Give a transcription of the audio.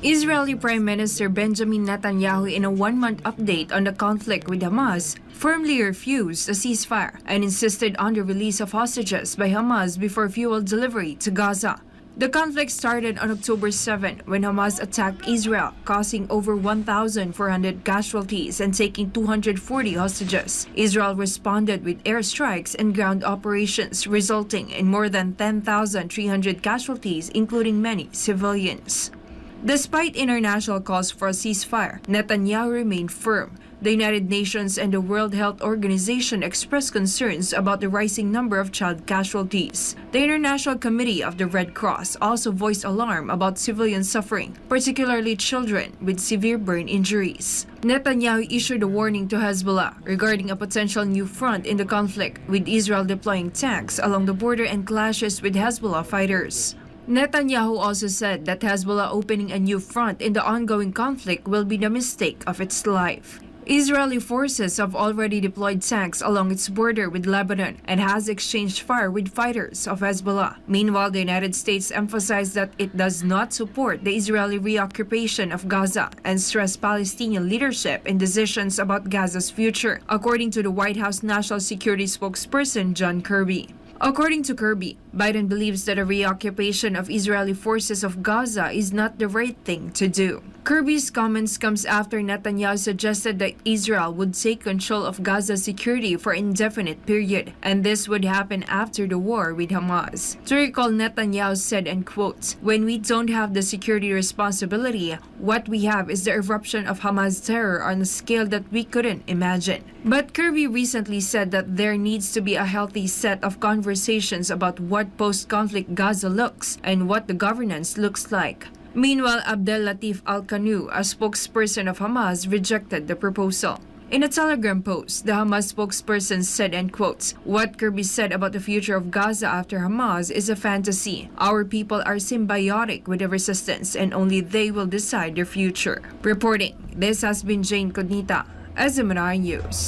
Israeli Prime Minister Benjamin Netanyahu, in a one-month update on the conflict with Hamas, firmly refused a ceasefire and insisted on the release of hostages by Hamas before fuel delivery to Gaza. The conflict started on October 7 when Hamas attacked Israel, causing over 1,400 casualties and taking 240 hostages. Israel responded with airstrikes and ground operations, resulting in more than 10,300 casualties, including many civilians. Despite international calls for a ceasefire, Netanyahu remained firm. The United Nations and the World Health Organization expressed concerns about the rising number of child casualties. The International Committee of the Red Cross also voiced alarm about civilian suffering, particularly children with severe burn injuries. Netanyahu issued a warning to Hezbollah regarding a potential new front in the conflict, with Israel deploying tanks along the border and clashes with Hezbollah fighters. Netanyahu also said that Hezbollah opening a new front in the ongoing conflict will be the mistake of its life. Israeli forces have already deployed tanks along its border with Lebanon and has exchanged fire with fighters of Hezbollah. Meanwhile, the United States emphasized that it does not support the Israeli reoccupation of Gaza and stressed Palestinian leadership in decisions about Gaza's future, according to the White House National Security spokesperson John Kirby. According to Kirby, Biden believes that a reoccupation of Israeli forces of Gaza is not the right thing to do. Kirby's comments comes after Netanyahu suggested that Israel would take control of Gaza's security for an indefinite period, and this would happen after the war with Hamas. To recall, Netanyahu said, and quote, "When we don't have the security responsibility, what we have is the eruption of Hamas terror on a scale that we couldn't imagine." But Kirby recently said that there needs to be a healthy set of conversations about what post-conflict Gaza looks and what the governance looks like. Meanwhile, Abdel Latif Al-Qanu, a spokesperson of Hamas, rejected the proposal. In a Telegram post, the Hamas spokesperson said, and quotes, "What Kirby said about the future of Gaza after Hamas is a fantasy. Our people are symbiotic with the resistance and only they will decide their future." Reporting, this has been Jayne Codnita, SMNI News.